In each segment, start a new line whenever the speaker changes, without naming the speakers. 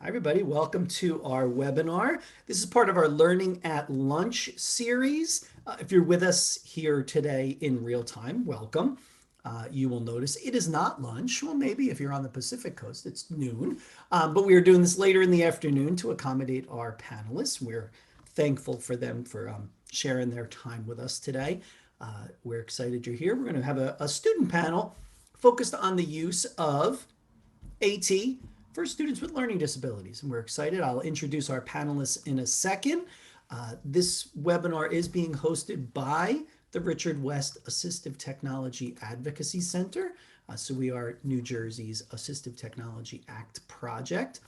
Hi, everybody. Welcome to our webinar. This is part of our Learning at Lunch series. If you're with us here today in real time, welcome. You will notice it is not lunch. Well, maybe if you're on the Pacific Coast, it's noon. But we are doing this later in the afternoon to accommodate our panelists. We're thankful for them for sharing their time with us today. We're excited you're here. We're going to have a student panel focused on the use of AT for students with learning disabilities. And we're excited. I'll introduce our panelists in a second. This webinar is being hosted by the Richard West Assistive Technology Advocacy Center. So we are New Jersey's Assistive Technology Act project.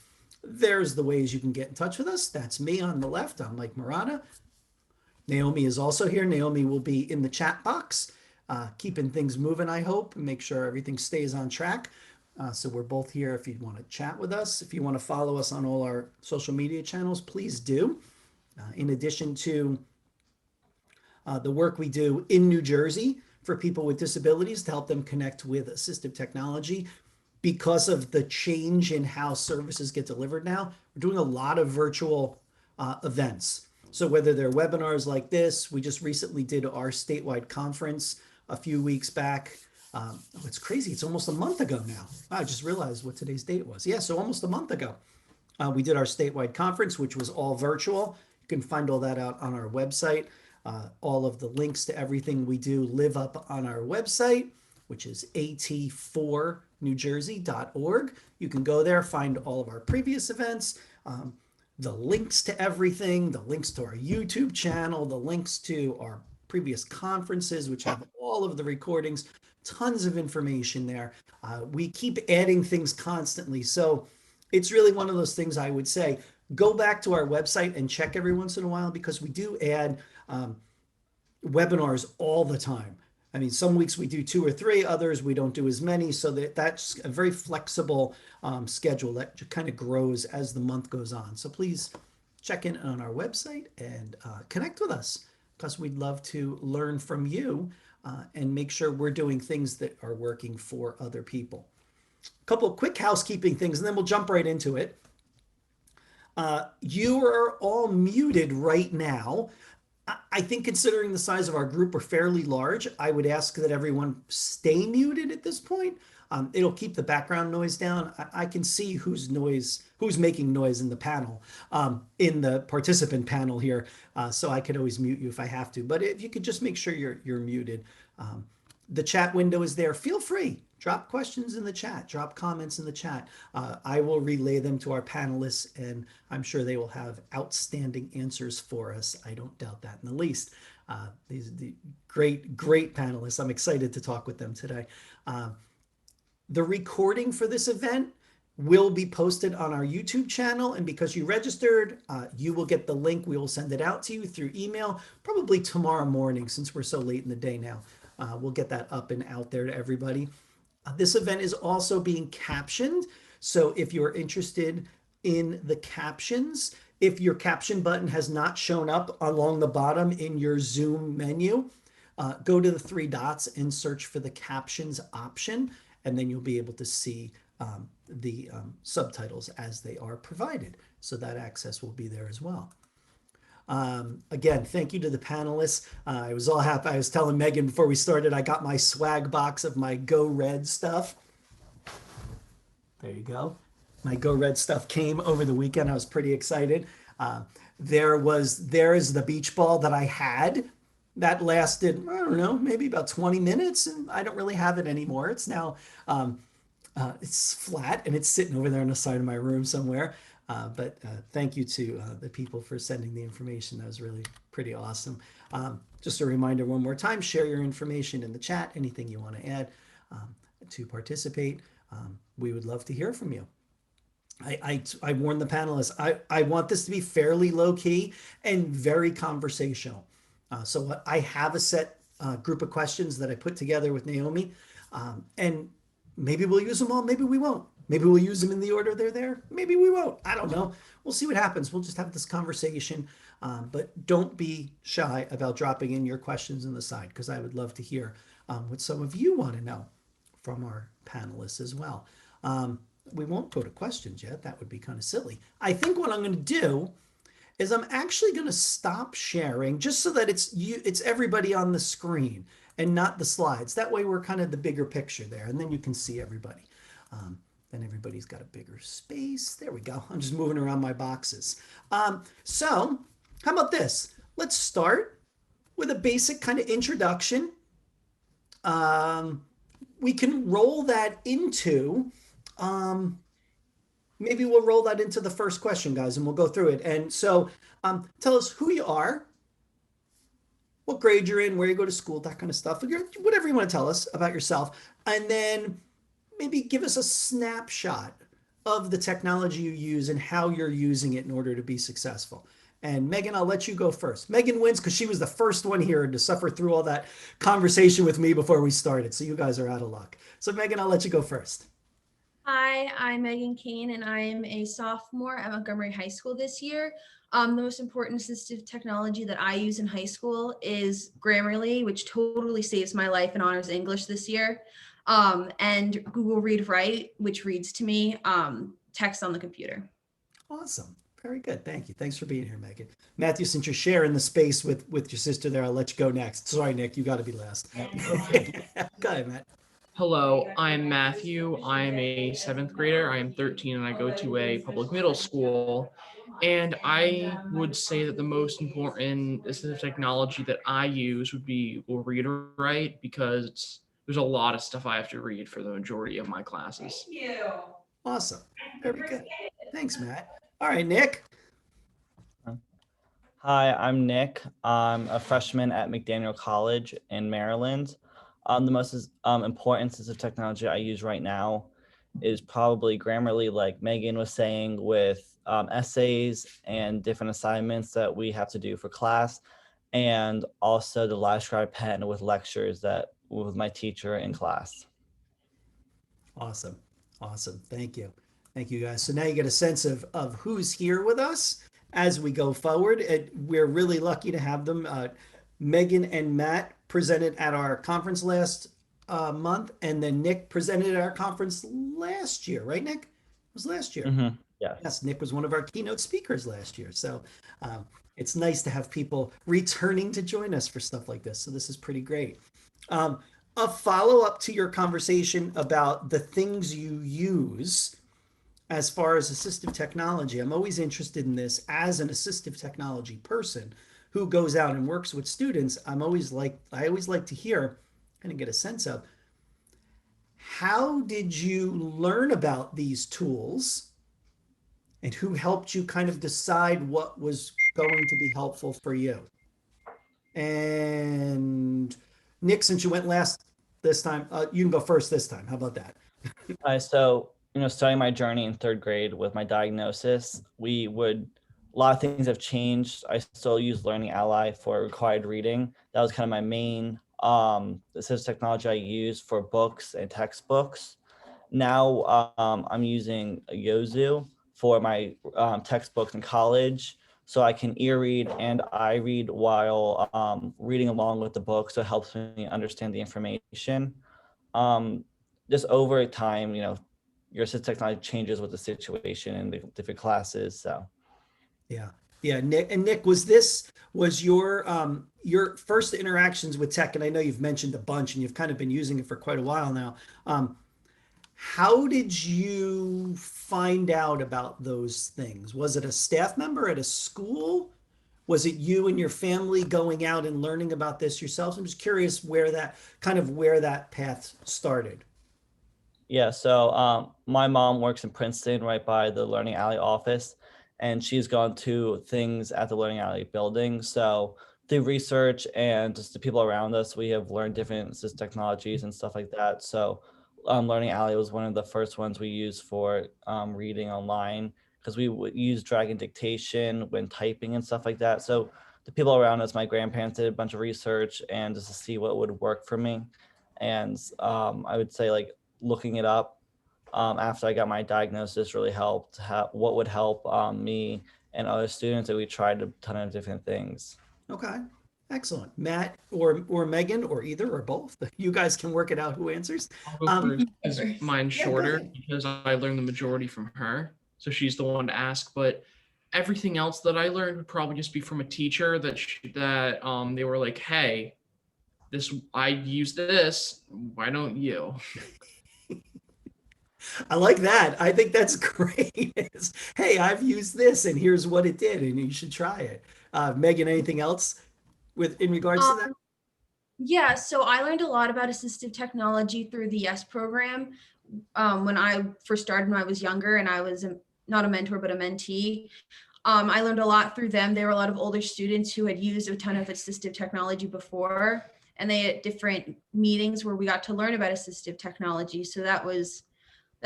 There's the ways you can get in touch with us. That's me on the left. I'm Mike Murata. Naomi is also here. Naomi will be in the chat box, keeping things moving, I hope, and make sure everything stays on track. So we're both here if you want to chat with us. If you want to follow us on all our social media channels, please do. In addition to the work we do in New Jersey for people with disabilities to help them connect with assistive technology, because of the change in how services get delivered now, we're doing a lot of virtual events. So whether they're webinars like this, we just recently did our statewide conference a few weeks back. Oh, it's crazy. It's almost a month ago now. I just realized what today's date was. Yeah, so almost a month ago. We did our statewide conference, which was all virtual. You can find all that out on our website. All of the links to everything we do live up on our website, which is at4newjersey.org. You can go there, find all of our previous events, the links to everything, the links to our YouTube channel, the links to our previous conferences, which have all of the recordings, tons of information there. We keep adding things constantly. So it's really one of those things I would say, go back to our website and check every once in a while, because we do add webinars all the time. I mean, some weeks we do 2 or 3, others we don't do as many. So that's a very flexible schedule that kind of grows as the month goes on. So please check in on our website and connect with us, because we'd love to learn from you and make sure we're doing things that are working for other people. A couple of quick housekeeping things, and then we'll jump right into it. You are all muted right now. I think considering the size of our group, we're fairly large. I would ask that everyone stay muted at this point. It'll keep the background noise down. I can see who's making noise in the panel, in the participant panel here. So I could always mute you if I have to. But if you could just make sure you're muted. The chat window is there. Feel free. Drop questions in the chat. Drop comments in the chat. I will relay them to our panelists, and I'm sure they will have outstanding answers for us. I don't doubt that in the least. These are the great panelists. I'm excited to talk with them today. The recording for this event will be posted on our YouTube channel, and because you registered, you will get the link. We will send it out to you through email, probably tomorrow morning, since we're so late in the day now. We'll get that up and out there to everybody. This event is also being captioned. So if you're interested in the captions, if your caption button has not shown up along the bottom in your Zoom menu, go to the 3 dots and search for the captions option, and then you'll be able to see the subtitles as they are provided. So that access will be there as well. Again, thank you to the panelists. I was all happy. I was telling Megan before we started, I got my swag box of my Go Red stuff. There you go. My Go Red stuff came over the weekend. I was pretty excited. There is the beach ball that I had. That lasted, I don't know, maybe about 20 minutes, and I don't really have it anymore. It's now, it's flat, and it's sitting over there on the side of my room somewhere. But thank you to the people for sending the information. That was really pretty awesome. Just a reminder one more time, share your information in the chat, anything you want to add to participate. We would love to hear from you. I warned the panelists, I want this to be fairly low key and very conversational. So I have a set group of questions that I put together with Naomi, and maybe we'll use them all, maybe we won't. Maybe we'll use them in the order they're there. Maybe we won't. I don't know. We'll see what happens. We'll just have this conversation. But don't be shy about dropping in your questions on the side, because I would love to hear what some of you want to know from our panelists as well. We won't go to questions yet. That would be kind of silly. I think what I'm going to do is I'm actually going to stop sharing just so that it's everybody on the screen and not the slides. That way we're kind of the bigger picture there, and then you can see everybody. Um, then everybody's got a bigger space. There we go. I'm just moving around my boxes. So how about this? Let's start with a basic kind of introduction. Um, we can roll that into um, maybe we'll roll that into the first question, guys, and we'll go through it. And so tell us who you are, what grade you're in, where you go to school, that kind of stuff, whatever you want to tell us about yourself. And then maybe give us a snapshot of the technology you use and how you're using it in order to be successful. And Megan, I'll let you go first. Megan wins because she was the first one here to suffer through all that conversation with me before we started. So you guys are out of luck. So Megan, I'll let you go first.
Hi, I'm Megan Kane, and I'm a sophomore at Montgomery High School this year. The most important assistive technology that I use in high school is Grammarly, which totally saves my life in honors English this year, and Google Read Write, which reads to me text on the computer.
Awesome. Very good. Thank you. Thanks for being here, Megan. Matthew, since you're sharing the space with your sister there, I'll let you go next. Sorry, Nick, you got to be last. Go ahead, Matt.
Hello, I'm Matthew. I'm a seventh grader. I am 13 and I go to a public middle school. And I would say that the most important assistive technology that I use would be Google Read or Write because there's a lot of stuff I have to read for the majority of my classes.
Awesome. Very good. Thanks, Matt. All right, Nick.
Hi, I'm Nick. I'm a freshman at McDaniel College in Maryland. The most important piece of technology I use right now is probably Grammarly, like Megan was saying, with essays and different assignments that we have to do for class, and also the LiveScribe pen with lectures that with my teacher in class.
Awesome. Awesome. Thank you. Thank you, guys. So now you get a sense of who's here with us as we go forward. We're really lucky to have them. Megan and Matt presented at our conference last month, and then Nick presented at our conference last year, right, Nick? It was last year.
Yes.
Yes, Nick was one of our keynote speakers last year. So it's nice to have people returning to join us for stuff like this. So this is pretty great. Um, a follow up to your conversation about the things you use as far as assistive technology. I'm always interested in this as an assistive technology person who goes out and works with students. I always like to hear kind of get a sense of how did you learn about these tools and who helped you kind of decide what was going to be helpful for you. And Nick, since you went last this time, you can go first this time. How about that?
So, starting my journey in third grade with my diagnosis, a lot of things have changed. I still use Learning Ally for required reading. That was kind of my main assistive technology I use for books and textbooks. Now I'm using Yozu for my textbooks in college. So I can ear read and eye read while reading along with the book. So it helps me understand the information. Um, just over time, your assistive technology changes with the situation and the different classes. So
Yeah. Yeah, Nick, was your first interactions with tech, and I know you've mentioned a bunch and you've kind of been using it for quite a while now. How did you find out about those things? Was it a staff member at a school? Was it you and your family going out and learning about this yourselves? I'm just curious where that path started.
yeah, so my mom works in Princeton right by the Learning Alley office, and she's gone to things at the Learning Alley building. So through research and just the people around us, we have learned different assist technologies and stuff like that. So Learning Alley was one of the first ones we used for reading online because we would use Dragon Dictation when typing and stuff like that. So the people around us, my grandparents did a bunch of research and just to see what would work for me. And I would say like looking it up after I got my diagnosis really helped. What would help me and other students, and we tried a ton of different things.
Okay. Excellent. Matt or Megan or either or both. You guys can work it out who answers.
I'll go
Um,
first because mine's
yeah, go
shorter
ahead.
because I learned the majority from her. So she's the one to ask. But everything else that I learned would probably just be from a teacher that they were like, hey, this I use this. Why don't you?
I like that. I think that's great. Hey, I've used this and here's what it did, and you should try it. Megan, anything else with in regards to that?
Um, yeah, so I learned a lot about assistive technology through the YES program. When I first started when I was younger and I was not a mentor, but a mentee. I learned a lot through them. There were a lot of older students who had used a ton of assistive technology before, and they had different meetings where we got to learn about assistive technology. So that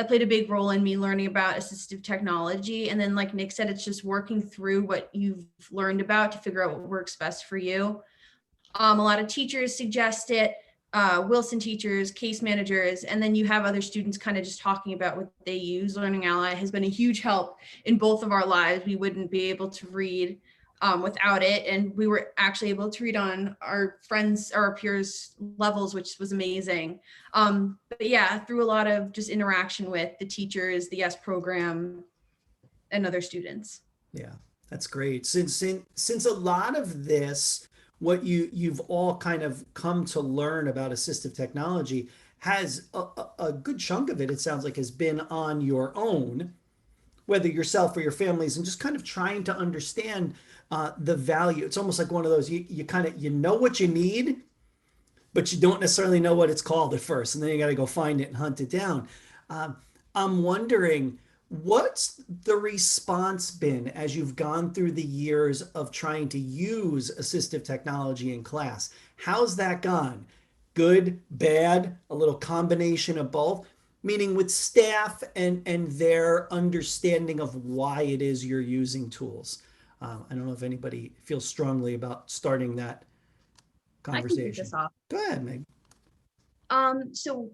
played a big role in me learning about assistive technology. And then, like Nick said, it's just working through what you've learned about to figure out what works best for you. A lot of teachers suggest it, Wilson teachers, case managers, and then you have other students kind of just talking about what they use. Learning Ally has been a huge help in both of our lives. We wouldn't be able to read without it. And we were actually able to read on our friends or our peers' levels, which was amazing. But yeah, through a lot of just interaction with the teachers, the YES program, and other students.
Yeah, that's great. Since a lot of this, what you've all kind of come to learn about assistive technology has a good chunk of it, it sounds like, has been on your own, whether yourself or your families, and just kind of trying to understand the value. It's almost like one of those you kind of you know what you need, but you don't necessarily know what it's called at first, and then you got to go find it and hunt it down. Um, I'm wondering what's the response been as you've gone through the years of trying to use assistive technology in class? How's that gone? Good, bad, a little combination of both? Meaning with staff and their understanding of why it is you're using tools. I don't know if anybody feels strongly about starting that
I can kick
conversation.
this off.
Go ahead, Meg.
So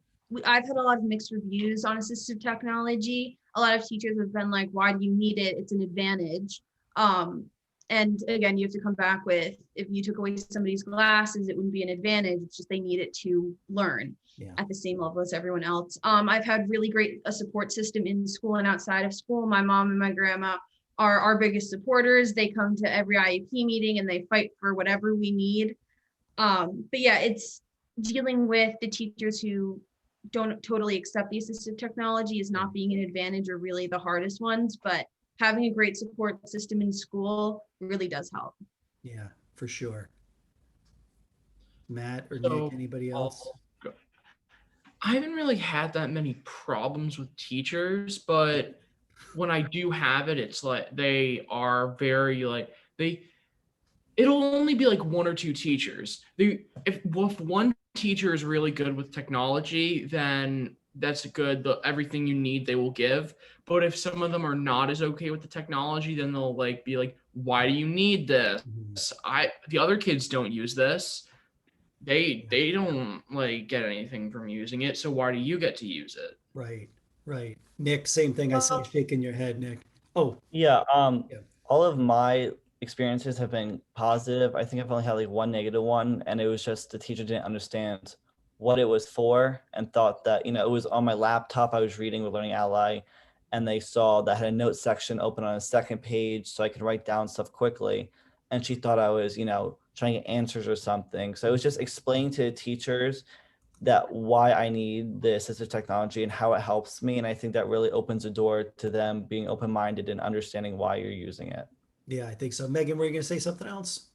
I've had a lot of mixed reviews on assistive technology. A lot of teachers have been like, why do you need it? It's an advantage. Um, and again, you have to come back with, if you took away somebody's glasses, it wouldn't be an advantage. It's just they need it to learn
Yeah.
at the same level as everyone else. I've had really great a support system in school and outside of school. My mom and my grandma are our biggest supporters. They come to every IEP meeting and they fight for whatever we need. But yeah, it's dealing with the teachers who don't totally accept the assistive technology is not being an advantage or really the hardest ones, but having a great support system in school really does help.
Yeah, for sure. Matt or Nick,
So
anybody else?
I'll go. I haven't really had that many problems with teachers, but when I do have it, it's like they are very like they it'll only be like one or two teachers. If one teacher is really good with technology, then that's good. Everything you need they will give. But if some of them are not as okay with the technology, then they'll like be like, "Why do you need this?
Mhm.
The other kids don't use this. They don't like get anything from using it. So why do you get to use it?"
Right, right. Nick, same thing. I see you shaking your head, Nick. Oh,
Yeah,
yeah.
all of my experiences have been positive. I think I've only had like one negative one, and it was just the teacher didn't understand what it was for and thought that, it was on my laptop I was reading with Learning Ally, and they saw that I had a note section open on a second page so I could write down stuff quickly. And she thought I was, trying to get answers or something. So it was just explaining to the teachers that why I need the assistive technology and how it helps me. And I think that really opens the door to them being open-minded and understanding why you're using it.
Yeah, I think so. Megan, were you going to say something else?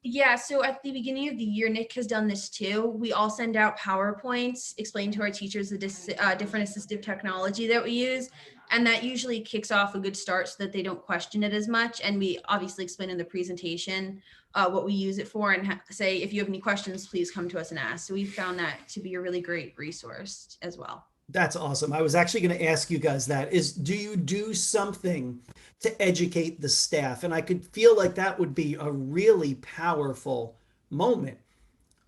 Yeah, so at the beginning of the year, Nick has done this too. We all send out PowerPoints, explain to our teachers the different assistive technology that we use. And that usually kicks off a good start so that they don't question it as much. And we obviously explain in the presentation what we use it for and say, if you have any questions, please come to us and ask. So we found that to be a really great resource as well.
That's awesome. I was actually going to ask you guys that is, do you do something to educate the staff? And I could feel like that would be a really powerful moment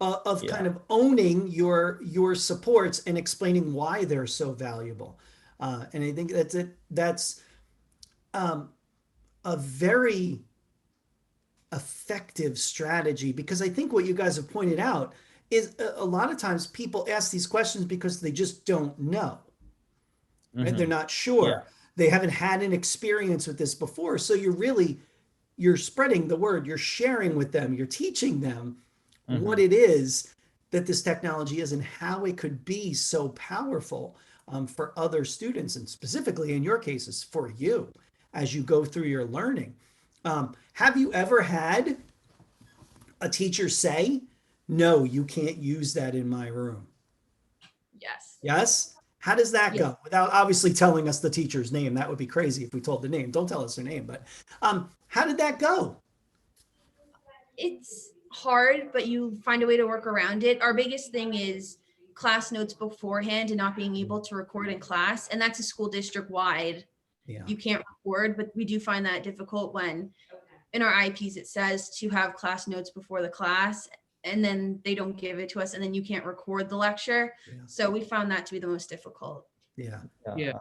of
Yeah.
kind of owning your supports and explaining why they're so valuable. And I think that's it. That's um, a very effective strategy, because I think what you guys have pointed out is a lot of times people ask these questions because they just don't know, right? They're
Hmm.
not
Yeah.
sure. They haven't had an experience with this before. So you're spreading the word, you're sharing with them, you're teaching them what
Hmm.
it is that this technology is and how it could be so powerful for other students, and specifically in your cases for you as you go through your learning. Have you ever had a teacher say, no, you can't use that in my room?
Yes.
Yes? How does that
Yeah.
go? Without obviously telling us the teacher's name. That would be crazy if we told the name. Don't tell us her name. But how did that go?
It's hard, but you find a way to work around it. Our biggest thing is class notes beforehand and not being able to record in class. And that's a school district wide.
Yeah.
You can't record, but we do find that difficult when in our IEPs it says to have class notes before the class, and then they don't give it to us, and then you can't record the lecture.
Yeah.
So we found that to be the most difficult.
Yeah.
Yeah.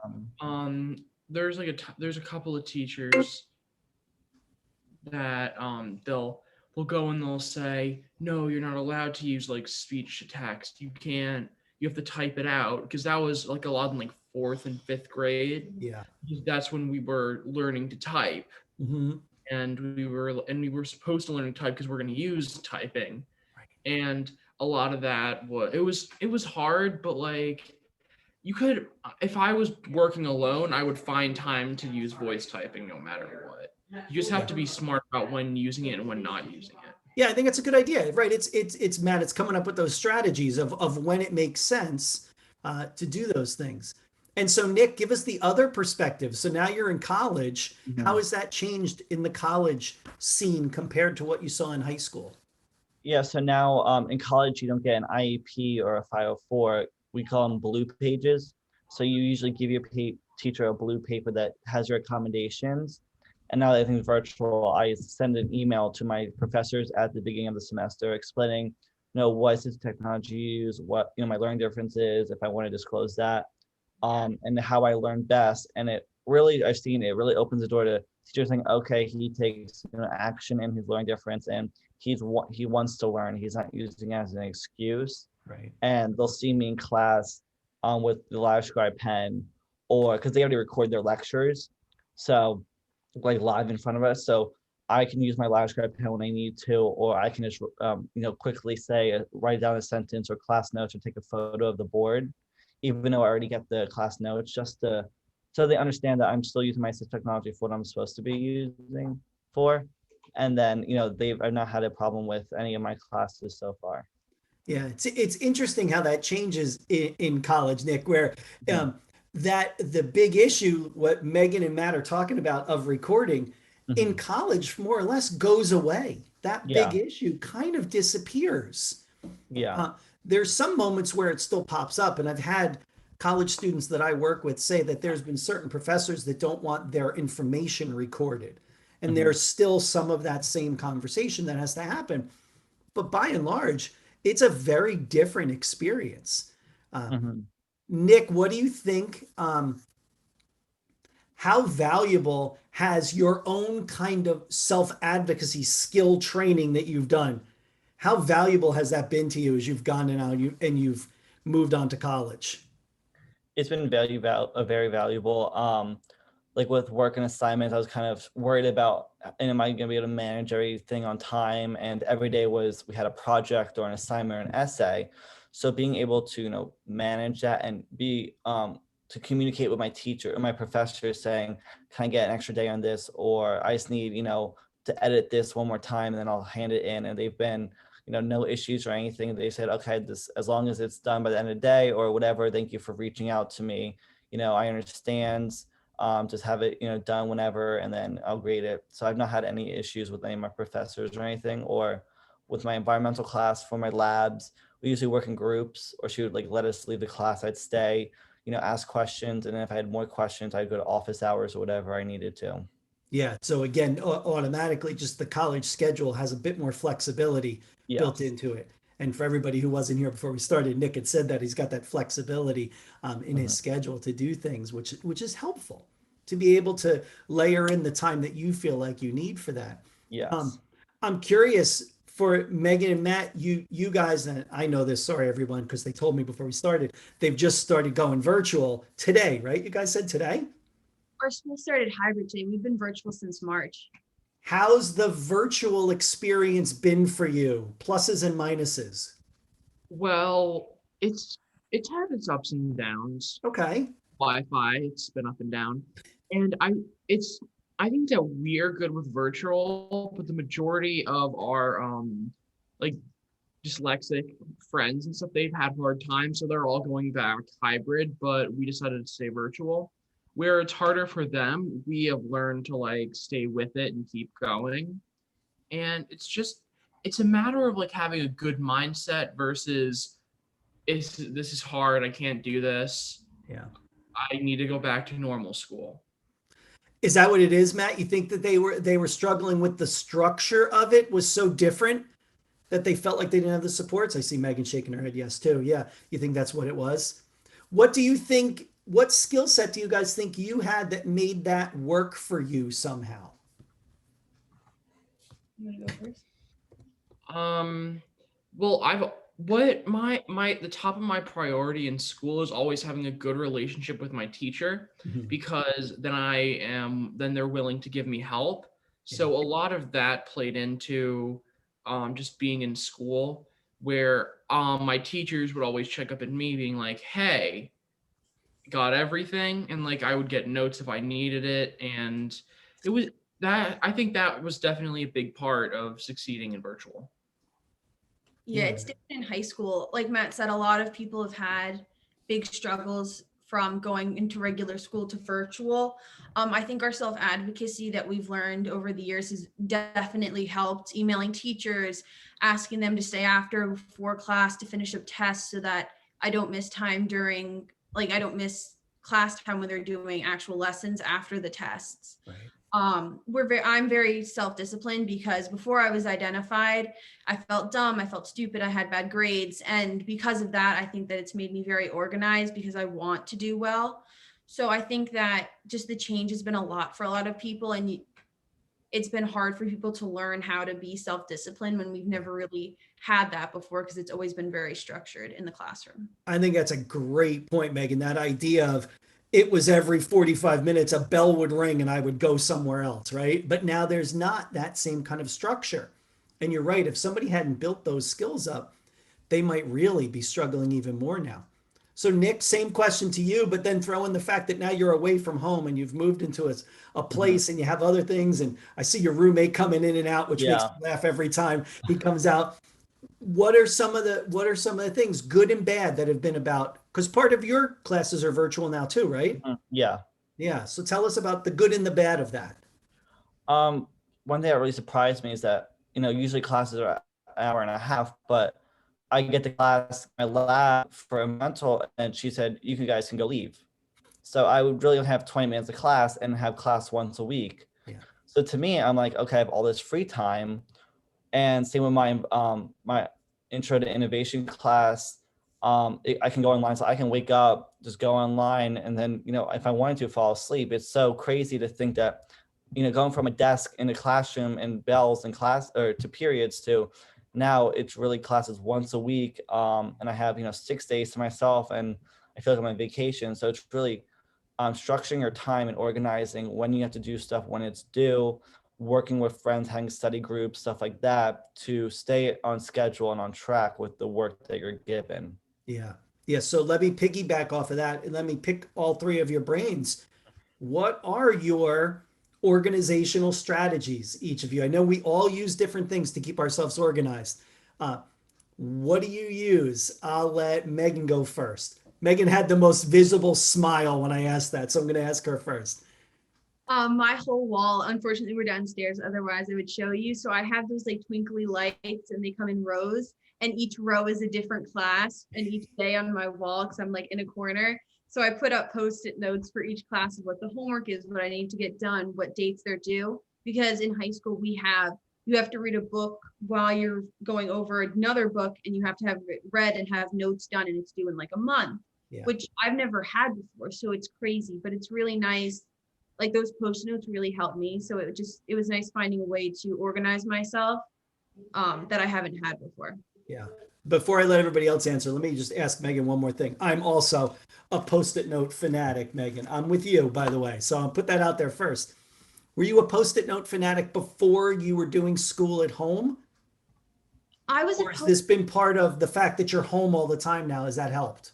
There's like there's a couple of teachers that they'll go and they'll say, no, you're not allowed to use like speech to text. You have to type it out, because that was like allowed in like fourth and fifth grade.
Yeah.
Because that's when we were learning to type,
Mm-hmm.
and we were supposed to learn to type because we're going to use typing.
Right.
And a lot of that was hard, but like you could, if I was working alone, I would find time to use voice typing no matter what. You just have to be smart about when using it and when not using it.
Yeah, I think it's a good idea, right? It's Matt. It's coming up with those strategies of when it makes sense to do those things. And so, Nick, give us the other perspective. So now you're in college. How
Mhm.
has that changed in the college scene compared to what you saw in high school?
Yeah, so now in college, you don't get an IEP or a 504. We call them blue pages. So you usually give your teacher a blue paper that has your accommodations. And now that everything's virtual, I send an email to my professors at the beginning of the semester explaining, what assistive technology use, what, my learning differences, if I want to disclose that, and how I learn best. And I've seen it really opens the door to teachers saying, okay, he takes action in his learning difference, and he wants to learn. He's not using it as an excuse.
Right.
And they'll see me in class with the live scribe pen, or because they already record their lectures, so like live in front of us. So I can use my live scribe pen when I need to, or I can just quickly say write down a sentence or class notes or take a photo of the board, even though I already get the class notes, just to so they understand that I'm still using my assistive technology for what I'm supposed to be using for. And then I've not had a problem with any of my classes so far.
Yeah, it's interesting how that changes in college, Nick, where
Mhm.
that the big issue, what Megan and Matt are talking about of recording in
Mhm.
college, more or less goes away. That big
Yeah,
issue kind of disappears.
yeah.
There's some moments where it still pops up, and I've had college students that I work with say that there's been certain professors that don't want their information recorded, and
Mhm.
there's still some of that same conversation that has to happen. But by and large, it's a very different experience. Uh,
Mhm.
Nick, what do you think? How valuable has your own kind of self advocacy skill training that you've done? How valuable has that been to you as you've gone and you've moved on to college?
It's been very valuable. Like with work and assignments, I was kind of worried about, am I going to be able to manage everything on time? And every day we had a project or an assignment or an essay. So being able to, manage that and be, to communicate with my teacher or my professor saying, can I get an extra day on this? Or I just need, to edit this one more time and then I'll hand it in. And they've been, no issues or anything. They said, okay, this, as long as it's done by the end of the day or whatever, thank you for reaching out to me. I understand, just have it done whenever and then I'll grade it. So I've not had any issues with any of my professors or anything. Or with my environmental class for my labs, we usually work in groups, or she would like let us leave the class. I'd stay, ask questions, and then if I had more questions, I'd go to office hours or whatever I needed to.
Yeah. So again, automatically, just the college schedule has a bit more flexibility built
Yes.
into it. And for everybody who wasn't here before we started, Nick had said that he's got that flexibility in his
Mhm.
schedule to do things, which is helpful to be able to layer in the time that you feel like you need for that. Um,
Yes.
I'm curious for Megan and Matt, you guys, and I know this, sorry everyone, because they told me before we started, they've just started going virtual today, right? You guys said today?
Our school started hybrid today. We've been virtual since March.
How's the virtual experience been for you? Pluses and minuses.
Well, it's had its ups and downs.
Okay.
Wi-Fi, it's been up and down. And it's I think that we're good with virtual, but the majority of our like dyslexic friends and stuff, they've had hard times, so they're all going back hybrid, but we decided to stay virtual. Where it's harder for them, we have learned to like stay with it and keep going. And it's a matter of like having a good mindset versus this is hard, I can't do this.
Yeah.
I need to go back to normal school.
Is that what it is, Matt? You think that they were struggling with the structure of it was so different that they felt like they didn't have the supports? I see Megan shaking her head yes too. Yeah. You think that's what it was? What do you think, what skill set do you guys think you had that made that work for you somehow?
You want to go first?
Well, I've what my the top of my priority in school is always having a good relationship with my teacher,
Mhm.
because then they're willing to give me help. So a lot of that played into just being in school, where my teachers would always check up at me being like, "Hey, got everything?" And like I would get notes if I needed it, and it was that I think that was definitely a big part of succeeding in virtual.
Yeah,
Yeah.
it's different in high school. Like Matt said, a lot of people have had big struggles from going into regular school to virtual. I think our self-advocacy that we've learned over the years has definitely helped. Emailing teachers, asking them to stay after before class to finish up tests so that I don't miss time during, like I don't miss class time when they're doing actual lessons after the tests.
Right.
I'm very self-disciplined because before I was identified, I felt dumb, I felt stupid, I had bad grades, and because of that I think that it's made me very organized because I want to do well. So I think that just the change has been a lot for a lot of people, and it's been hard for people to learn how to be self-disciplined when we've never really had that before because it's always been very structured in the classroom.
I think that's a great point, Megan. That idea of it was every 45 minutes a bell would ring and I would go somewhere else, right? But now there's not that same kind of structure. And you're right, if somebody hadn't built those skills up, they might really be struggling even more now. So, Nick, same question to you, but then throw in the fact that now you're away from home and you've moved into a place and you have other things. And I see your roommate coming in and out, which makes
Yeah.
me laugh every time he comes out. What are some of the things, good and bad, that have been about, because part of your classes are virtual now too, right?
Yeah.
Yeah. So tell us about the good and the bad of that.
One thing that really surprised me is that, usually classes are an hour and a half, but I get to class, my lab for a mental, and she said, you guys can go leave. So I would really only have 20 minutes of class and have class once a week.
Yeah.
So to me, I'm like, okay, I have all this free time. And same with my intro to innovation class. I can go online, so I can wake up, just go online, and then if I wanted to fall asleep. It's so crazy to think that going from a desk in a classroom and bells and class or to periods to now it's really classes once a week, and I have 6 days to myself, and I feel like I'm on vacation. So it's really structuring your time and organizing when you have to do stuff, when it's due, working with friends, having study groups, stuff like that, to stay on schedule and on track with the work that you're given.
Yeah. Yeah. So let me piggyback off of that and let me pick all three of your brains. What are your organizational strategies, each of you? I know we all use different things to keep ourselves organized. What do you use? I'll let Megan go first. Megan had the most visible smile when I asked that, so I'm going to ask her first.
My whole wall, unfortunately, we're downstairs. Otherwise, I would show you. So I have those like twinkly lights, and they come in rows, and each row is a different class. And each day on my wall, because I'm like in a corner, so I put up post-it notes for each class of what the homework is, what I need to get done, what dates they're due. Because in high school, you have to read a book while you're going over another book, and you have to have it read and have notes done, and it's due in like a month,
Yeah.
which I've never had before. So it's crazy, but it's really nice. like those post notes really helped me. So it was nice finding a way to organize myself that I haven't had before.
Yeah. Before I let everybody else answer, let me just ask Megan one more thing. I'm also a post-it note fanatic, Megan. I'm with you, by the way. So I'll put that out there first. Were you a post-it note fanatic before you were doing school at home?
I was a
Or has this been part of the fact that you're home all the time now? Has that helped?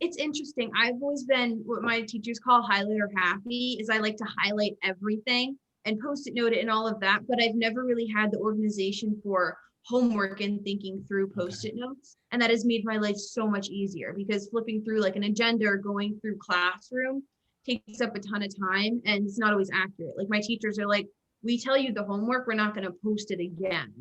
It's interesting. I've always been what my teachers call highlighter happy, is I like to highlight everything and post-it note it and all of that, but I've never really had the organization for homework and thinking through post-it notes. And that has made my life so much easier, because flipping through like an agenda or going through classroom takes up a ton of time and it's not always accurate. Like my teachers are like, we tell you the homework, we're not going to post it again.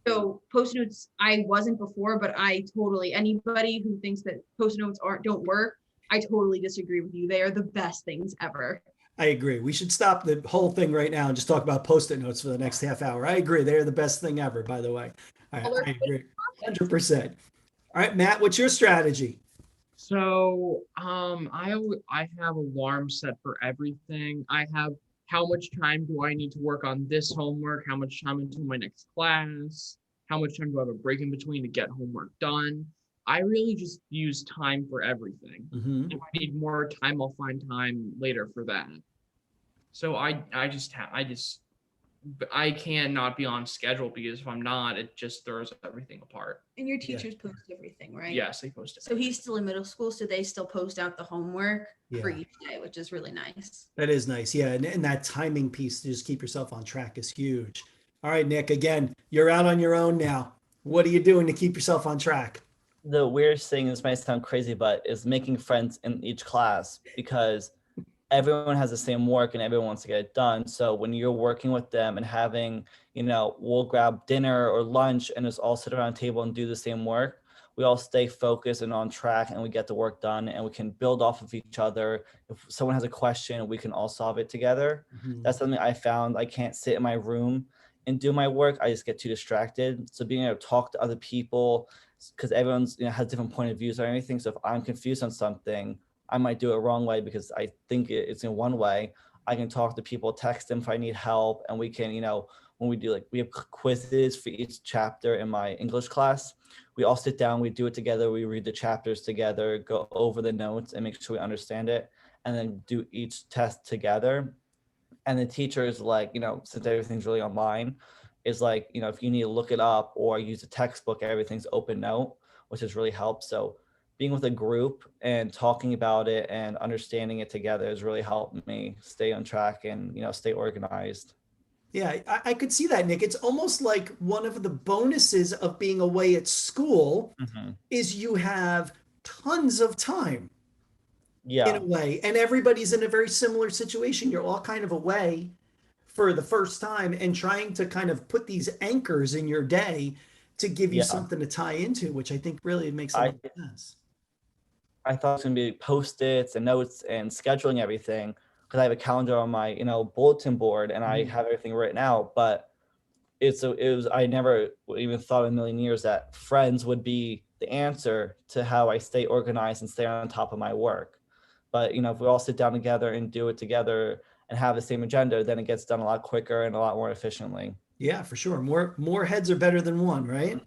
So post notes, I wasn't before, but I totally, anybody who thinks that post notes don't work, I totally disagree with you. They are the best things ever.
I agree. We should stop the whole thing right now and just talk about post-it notes for the next half hour. I agree. They're the best thing ever, by the way. I agree. 100%. All right, Matt, what's your strategy?
So I have alarms set for everything. I have how much time do I need to work on this homework, how much time until my next class, how much time do I have a break in between to get homework done. I really just use time for everything. If I need more time, I'll find time later for that. So I cannot be on schedule, because if I'm not, it just throws everything apart.
And your teachers post everything, right?
Yes, they post it.
So he's still in middle school, so they still post out the homework for
Yeah.
each day, which is really nice.
That is nice. Yeah. And that timing piece to just keep yourself on track is huge. All right, Nick, again, you're out on your own now. What are you doing to keep yourself on track?
The weirdest thing, this might sound crazy, but is making friends in each class, because everyone has the same work and everyone wants to get it done. So when you're working with them and having, we'll grab dinner or lunch and just all sit around a table and do the same work, we all stay focused and on track, and we get the work done, and we can build off of each other. If someone has a question, we can all solve it together. That's something I found. I can't sit in my room and do my work. I just get too distracted. So being able to talk to other people, because everyone's has different point of views or anything. So if I'm confused on something, I might do it wrong way because I think it's in one way. I can talk to people, text them if I need help, and we can, when we do we have quizzes for each chapter in my English class. We all sit down, we do it together, we read the chapters together, go over the notes and make sure we understand it, and then do each test together. And the teacher is since everything's really online, is if you need to look it up or use a textbook, everything's open note, which has really helped. So being with a group and talking about it and understanding it together has really helped me stay on track and, stay organized.
Yeah, I could see that, Nick. It's almost like one of the bonuses of being away at school is you have tons of time in a way, and everybody's in a very similar situation. You're all kind of away for the first time and trying to kind of put these anchors in your day to give you something to tie into, which I think really makes a lot of sense.
I thought it was going to be Post-its and notes and scheduling everything, because I have a calendar on my, bulletin board, and I have everything written out. But I never even thought in a million years that friends would be the answer to how I stay organized and stay on top of my work. But, if we all sit down together and do it together and have the same agenda, then it gets done a lot quicker and a lot more efficiently.
Yeah, for sure. More heads are better than one, right?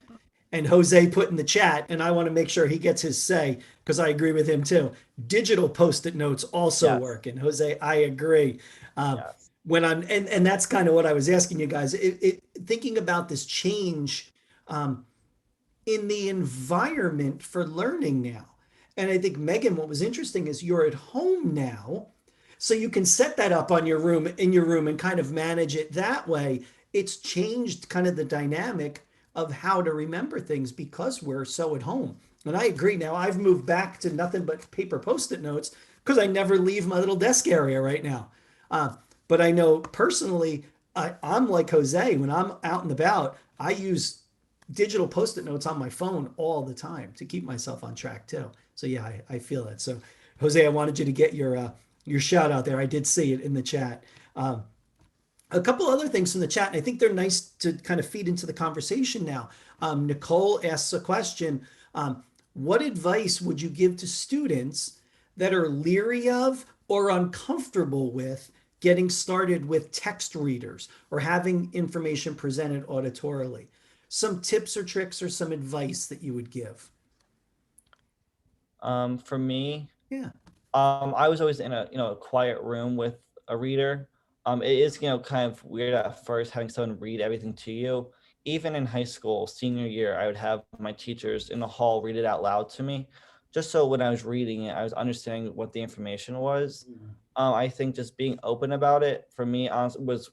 And Jose put in the chat, and I want to make sure he gets his say because I agree with him too. Digital post-it notes also work. And Jose, I agree. When and that's kind of what I was asking you guys. Thinking about this change in the environment for learning now. And I think, Megan, what was interesting is you're at home now, so you can set that up in your room and kind of manage it that way. It's changed kind of the dynamic of how to remember things because we're so at home. And I agree. Now I've moved back to nothing but paper post-it notes because I never leave my little desk area right now. But I know personally, I'm like Jose. When I'm out and about, I use digital post-it notes on my phone all the time to keep myself on track too. So yeah, I feel it. So Jose, I wanted you to get your shout out there. I did see it in the chat. A couple other things from the chat, and I think they're nice to kind of feed into the conversation now. Nicole asks a question. What advice would you give to students that are leery of or uncomfortable with getting started with text readers or having information presented auditorily. Some tips or tricks or some advice that you would give?
For me,
Yeah.
I was always in a a quiet room with a reader. It is kind of weird at first having someone read everything to you. Even in high school, senior year, I would have my teachers in the hall read it out loud to me, just so when I was reading it, I was understanding what the information was. I think just being open about it for me honestly was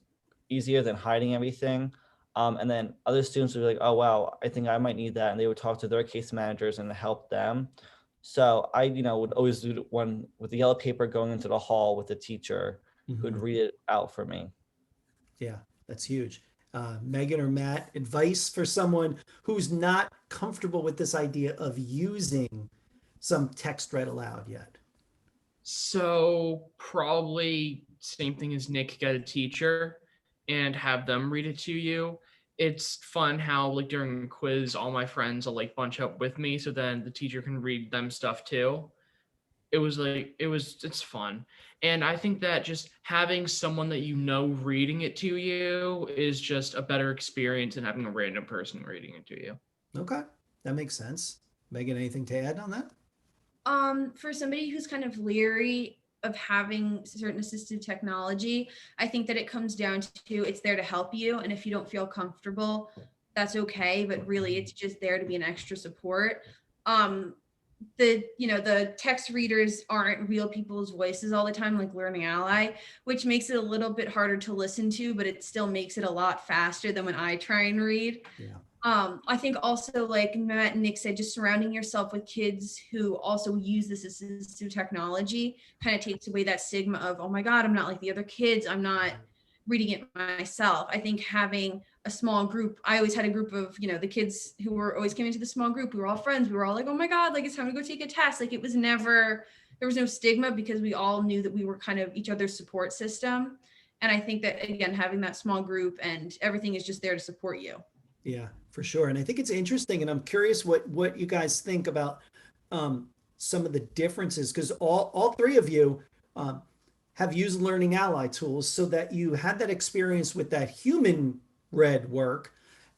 easier than hiding everything. And then other students would be like, "Oh wow, I think I might need that," and they would talk to their case managers and help them. So I, would always do one with the yellow paper going into the hall with the teacher who'd
Mhm.
read it out for me.
Yeah, that's huge. Megan or Matt, advice for someone who's not comfortable with this idea of using some text read aloud yet?
So probably same thing as Nick, get a teacher and have them read it to you. It's fun how like during a quiz, all my friends will like bunch up with me, so then the teacher can read them stuff too. It's fun. And I think that just having someone that you know reading it to you is just a better experience than having a random person reading it to you.
Okay, that makes sense. Megan, anything to add on that?
For somebody who's kind of leery of having certain assistive technology, I think that it comes down to it's there to help you. And if you don't feel comfortable, that's okay. But really, it's just there to be an extra support. Um, the text readers aren't real people's voices all the time, like Learning Ally, which makes it a little bit harder to listen to, but it still makes it a lot faster than when I try and read.
Yeah.
I think also, like Matt and Nick said, just surrounding yourself with kids who also use this assistive technology kind of takes away that stigma of, oh my God, I'm not like the other kids. I'm not reading it myself. I think having a small group, I always had a group of, the kids who were always coming to the small group. We were all friends. We were all like, oh my God, like it's time to go take a test. Like it was never, there was no stigma because we all knew that we were kind of each other's support system. And I think that, again, having that small group and everything is just there to support you.
Yeah, for sure. And I think it's interesting, and I'm curious what you guys think about some of the differences, because all three of you um, have used Learning Ally tools, so that you had that experience with that human read work.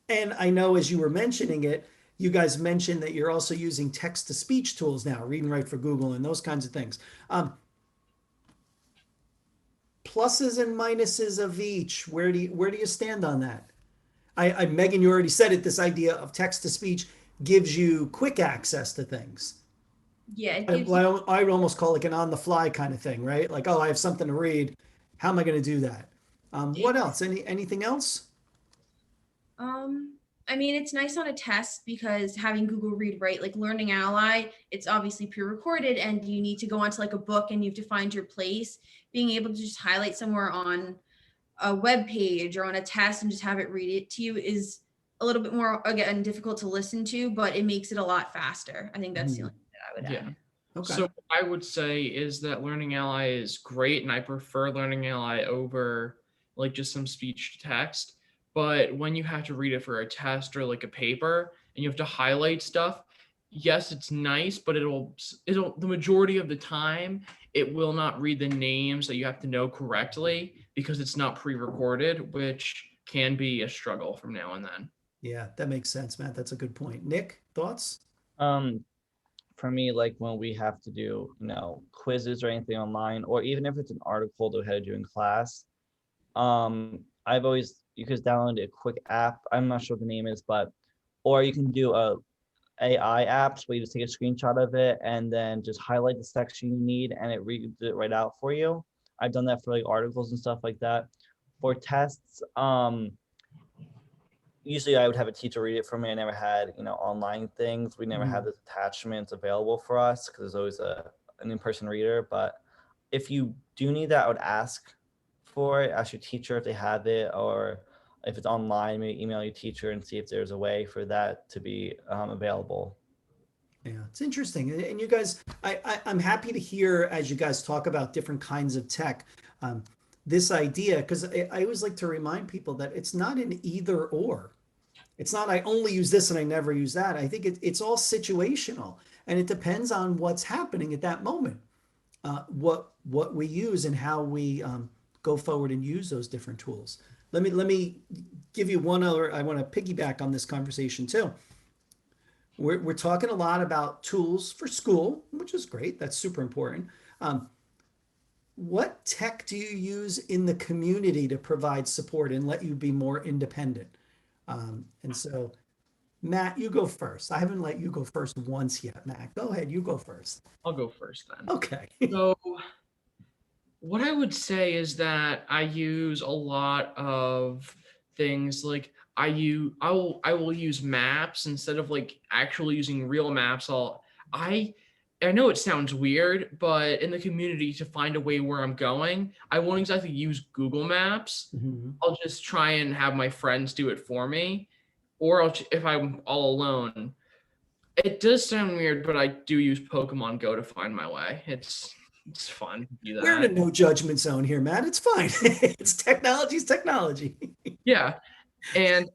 And I know as you were mentioning it, you guys mentioned that you're also using text to speech tools now, Read and Write for Google, and those kinds of things. Pluses and minuses of each. Where do you stand on that? Megan, you already said it. This idea of text to speech gives you quick access to things.
Yeah, it
I,
gives you,
I would almost call it like an on the fly kind of thing, right? Like, oh, I have something to read. How am I going to do that? What else? Anything else?
Um, I mean, it's nice on a test because having Google Read Write, like Learning Ally, it's obviously pre-recorded and you need to go onto like a book and you have to find your place. Being able to just highlight somewhere on a web page or on a test and just have it read it to you is a little bit more, again, difficult to listen to, but it makes it a lot faster. I think that's the only thing that I would
Yeah.
add.
Okay.
So what I would say is that Learning Ally is great, and I prefer Learning Ally over like just some speech to text. But when you have to read it for a test or like a paper, and you have to highlight stuff, yes, it's nice, but it'll the majority of the time it will not read the names that you have to know correctly because it's not pre-recorded, which can be a struggle from now and then.
Yeah, that makes sense, Matt. That's a good point. Nick, thoughts?
Um, for me, like when we have to do, quizzes or anything online, or even if it's an article that we had to do in class, I've always you could download a quick app. I'm not sure what the name is, but or you can do a AI apps where you just take a screenshot of it and then just highlight the section you need and it reads it right out for you. I've done that for like articles and stuff like that. For tests, usually I would have a teacher read it for me. I never had, online things. We never had the attachments available for us because there's always an in-person reader. But if you do need that, I would ask for it, ask your teacher if they have it, or if it's online, maybe email your teacher and see if there's a way for that to be available.
Yeah, it's interesting. And you guys, I'm happy to hear as you guys talk about different kinds of tech, um, this idea, because I always like to remind people that it's not an either or. It's not I only use this and I never use that. I think it's all situational, and it depends on what's happening at that moment, what we use and how we go go forward and use those different tools. Let me give you one other, I want to piggyback on this conversation too. We're talking a lot about tools for school, which is great. That's super important. What tech do you use in the community to provide support and let you be more independent? And so, Matt, you go first. I haven't let you go first once yet, Matt. Go ahead, you go first.
I'll go first then.
Okay.
So what I would say is that I use a lot of things like I will use maps instead of like actually using real maps. I I know it sounds weird, but in the community to find a way where I'm going, I won't exactly use Google Maps.
Mhm.
I'll just try and have my friends do it for me, or if I'm all alone. It does sound weird, but I do use Pokemon Go to find my way. It's fun to do
We're in a
that.
no judgment zone here, Matt. It's fine. It's technology's technology.
Yeah, and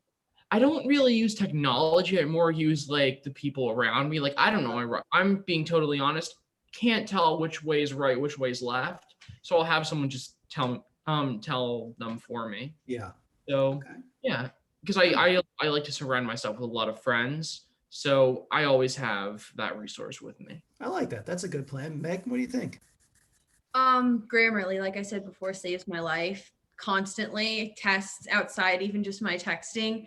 I don't really use technology. I more use like the people around me. Like I don't know. I'm being totally honest. Can't tell which way is right, which way is left. So I'll have someone just tell them for me.
Yeah.
So
Okay.
yeah, because I like to surround myself with a lot of friends. So I always have that resource with me.
I like that. That's a good plan. Meg, what do you think?
Grammarly, like I said before, saves my life constantly. Tests outside, even just my texting.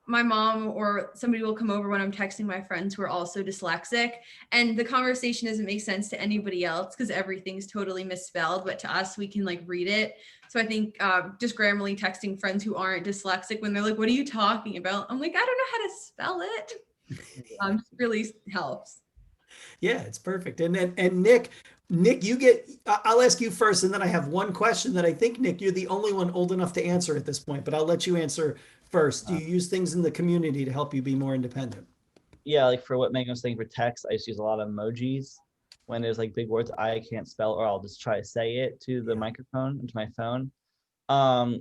My mom or somebody will come over when I'm texting my friends who are also dyslexic, and the conversation doesn't make sense to anybody else because everything's totally misspelled, but to us, we can like read it. So I think just Grammarly texting friends who aren't dyslexic when they're like, "What are you talking about?" I'm like, "I don't know how to spell it." Just really helps.
Yeah, it's perfect. And Nick, you get. I'll ask you first, and then I have one question that I think, Nick, you're the only one old enough to answer at this point, but I'll let you answer first. Do you use things in the community to help you be more independent?
Yeah, like for what Megan was saying for text, I just use a lot of emojis when there's like big words I can't spell, or I'll just try to say it to the
Yeah.
microphone into my phone.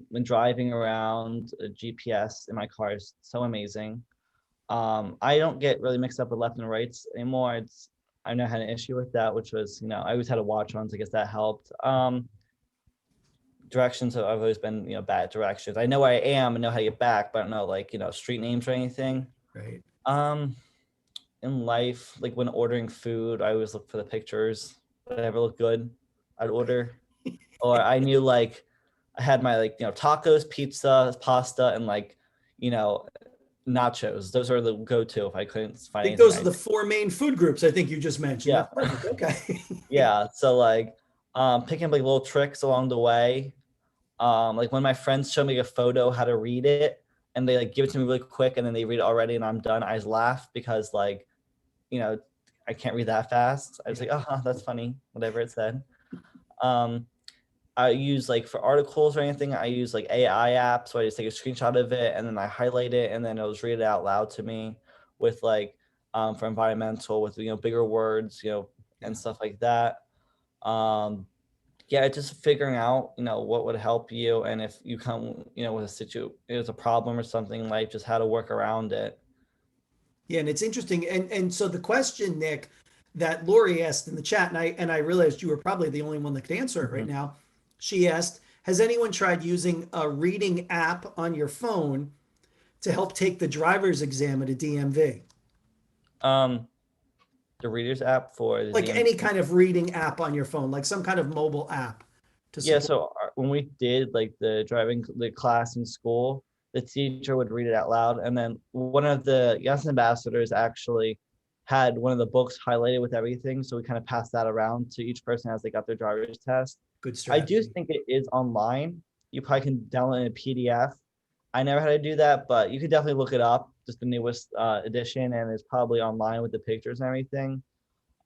When driving around, GPS in my car is so amazing. I don't get really mixed up with left and rights anymore. I never had an issue with that, which was, I always had a watch on, so I guess that helped. Directions have always been, bad directions. I know where I am and know how to get back, but I don't know like, street names or anything.
Right.
Um, in life, like when ordering food, I always look for the pictures. Whatever looked good, I'd order. Or I knew like I had my like, tacos, pizza, pasta, and like, you know, nachos. Those are the go-to if I couldn't
I
find
think
anything.
those are the four main food groups I think you just mentioned.
Yeah.
That's perfect. Okay.
Yeah. So like picking up like little tricks along the way. Like when my friends show me a photo how to read it and they like give it to me really quick and then they read it already and I'm done, I just laugh because like, you know, I can't read that fast. I was like, oh, that's funny, whatever it said. Um, I use like for articles or anything, I use like AI apps. So I just take a screenshot of it and then I highlight it and then it'll just read it out loud to me with like for environmental with bigger words, and stuff like that. Um, yeah, just figuring out, what would help you and if you come, with it's a problem or something like just how to work around it.
Yeah, and it's interesting. And so the question, Nick, that Lori asked in the chat, and I realized you were probably the only one that could answer it right
Mhm.
now. She asked, has anyone tried using a reading app on your phone to help take the driver's exam at a DMV?
Um, the readers app for the
Like
DM.
any kind of reading app on your phone, like some kind of mobile app to
Yeah,
support.
so when we did like the class in school, the teacher would read it out loud, and then one of the Yes ambassadors actually had one of the books highlighted with everything, so we kind of passed that around to each person as they got their driver's test.
Good
I do
strategy.
think it is online. You probably can download it in a PDF. I never had to do that, but you could definitely look it up, just the newest edition, and it's probably online with the pictures and everything.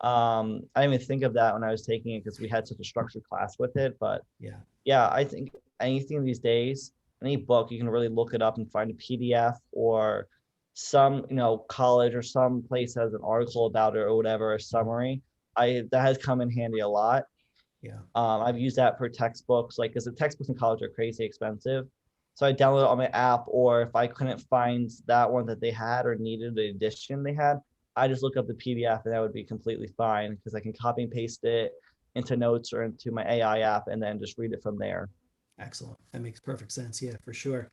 I didn't even think of that when I was taking it because we had such a structured class with it. But
Yeah.
yeah, I think anything these days, any book, you can really look it up and find a PDF or some, college or some place has an article about it or whatever, a summary. That has come in handy a lot.
Yeah.
I've used that for textbooks, like because the textbooks in college are crazy expensive. So I download it on my app, or if I couldn't find that one that they had or needed the edition they had, I just look up the PDF and that would be completely fine because I can copy and paste it into notes or into my AI app and then just read it from there.
Excellent. That makes perfect sense. Yeah, for sure.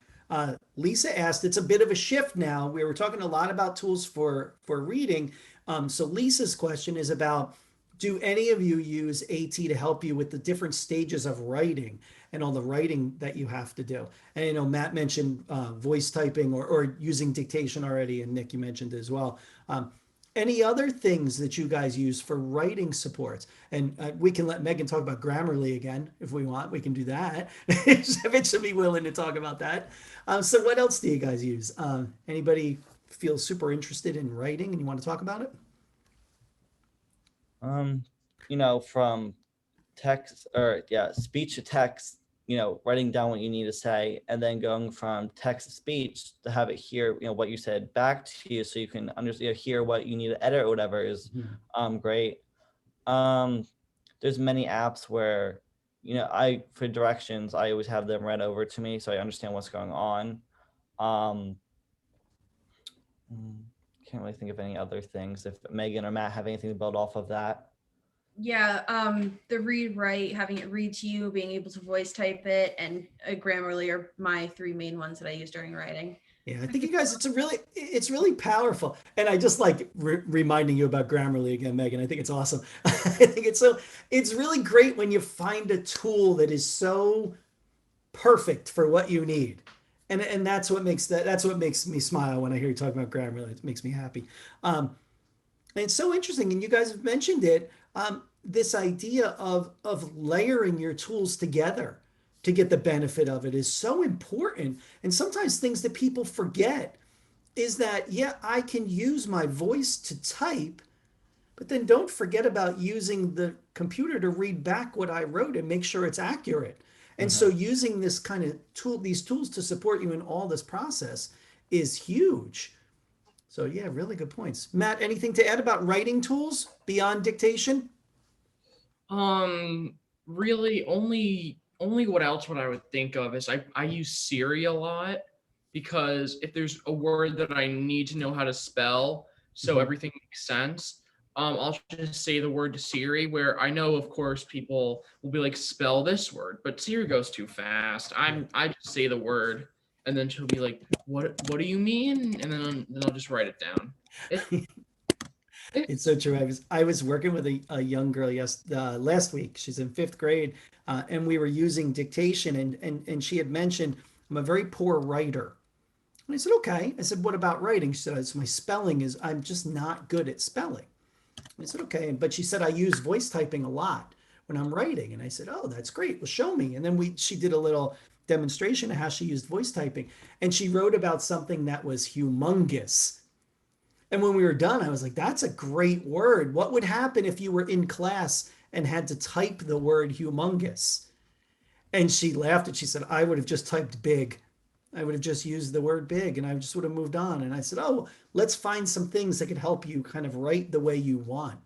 Lisa asked, it's a bit of a shift now. We were talking a lot about tools for reading. So Lisa's question is about, do any of you use AT to help you with the different stages of writing and all the writing that you have to do? And you know, Matt mentioned voice typing or using dictation already, and Nick, you mentioned it as well. Any other things that you guys use for writing supports? And we can let Megan talk about Grammarly again if we want. We can do that. If she'll be willing to talk about that. So, what else do you guys use? Anybody feel super interested in writing and you want to talk about it?
You know, from text or yeah, speech to text, you know, writing down what you need to say, and then going from text to speech to have it hear, you know, what you said back to you so you can understand, hear what you need to edit or whatever is great. There's many apps where, you know, I for directions, I always have them read over to me so I understand what's going on. Um, can't really think of any other things. If Megan or Matt have anything to build off of that.
Yeah, the read write, having it read to you, being able to voice type it, and Grammarly are my three main ones that I use during writing.
Yeah, I think you guys, it's really powerful. And I just like reminding you about Grammarly again, Megan. I think it's awesome. I think it's really great when you find a tool that is so perfect for what you need. And that's what makes me smile when I hear you talk about Grammarly. It makes me happy. And it's so interesting, and you guys have mentioned it. This idea of layering your tools together to get the benefit of it is so important. And sometimes things that people forget is that, yeah, I can use my voice to type, but then don't forget about using the computer to read back what I wrote and make sure it's accurate. And so using this kind of tool, these tools to support you in all this process is huge. So yeah, really good points. Matt, anything to add about writing tools beyond dictation?
Really only what else would I would think of is I use Siri a lot because if there's a word that I need to know how to spell so
Mhm.
everything makes sense, I'll just say the word to Siri where I know of course people will be like spell this word, but Siri goes too fast. I just say the word and then she'll be like, what do you mean? And then I'll just write it down. It,
It's
it's
so true. I was working with a young girl last week. She's in fifth grade, and we were using dictation, and she had mentioned I'm a very poor writer. And I said, okay. I said, what about writing? She said, it's my spelling is I'm just not good at spelling. I said, okay. But she said, I use voice typing a lot when I'm writing. And I said, oh, that's great. Well, show me. And then she did a little demonstration of how she used voice typing. And she wrote about something that was humongous. And when we were done, I was like, that's a great word. What would happen if you were in class and had to type the word humongous? And she laughed and she said, I would have just typed big. I would have just used the word big and I just would have moved on. And I said, oh, let's find some things that could help you kind of write the way you want.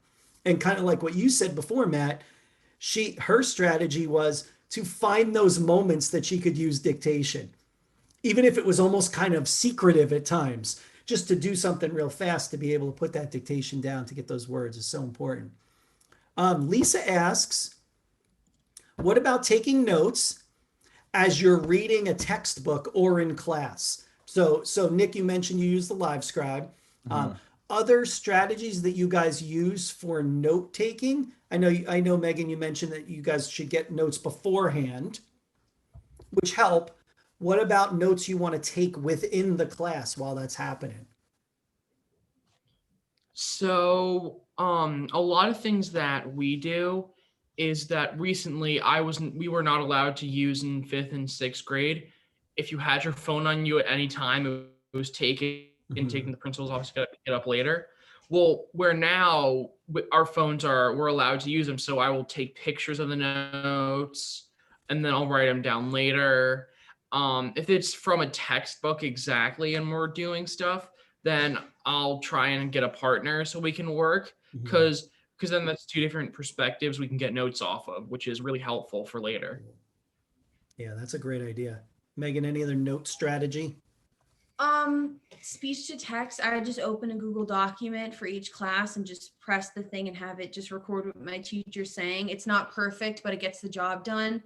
And kind of like what you said before, Matt, her strategy was to find those moments that she could use dictation, even if it was almost kind of secretive at times, just to do something real fast to be able to put that dictation down to get those words is so important. Lisa asks, what about taking notes as you're reading a textbook or in class? So Nick, you mentioned you use the Live Scribe. Other strategies that you guys use for note taking? I know, Megan, you mentioned that you guys should get notes beforehand, which help. What about notes you want to take within the class while that's happening?
So, a lot of things that we do is that recently we were not allowed to use in fifth and sixth grade. If you had your phone on you at any time, it was taken the principal's office to get up later. Well, where now our phones we're allowed to use them. So I will take pictures of the notes and then I'll write them down later. If it's from a textbook exactly and we're doing stuff, then I'll try and get a partner so we can work because then that's two different perspectives we can get notes off of, which is really helpful for later.
Yeah, that's a great idea. Megan, any other note strategy?
Speech to text, I just open a Google document for each class and just press the thing and have it just record what my teacher's saying. It's not perfect, but it gets the job done.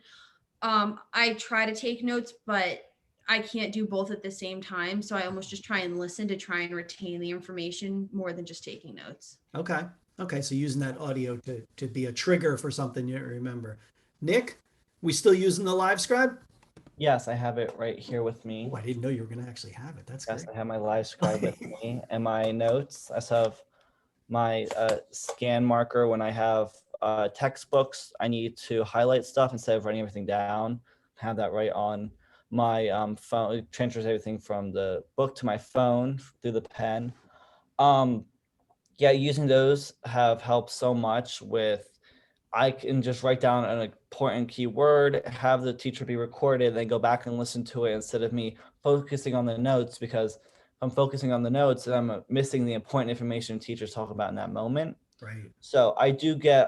I try to take notes, but I can't do both at the same time. So I almost just try and listen to try and retain the information more than just taking notes.
Okay. Okay. So using that audio to be a trigger for something you remember. Nick, we still using the live scribe?
Yes, I have it right here with
Oh,
me.
I didn't know you were going to actually have it. That's
Yes,
great.
I have my live scribe with me and my notes. I also have my scan marker when I have textbooks. I need to highlight stuff instead of writing everything down. Have that right on my phone. It transfers everything from the book to my phone through the pen. Um, yeah, using those have helped so much with I can just write down an important keyword, have the teacher be recorded, then go back and listen to it instead of me focusing on the notes, because if I'm focusing on the notes and I'm missing the important information teachers talk about in that moment.
Right.
So I do get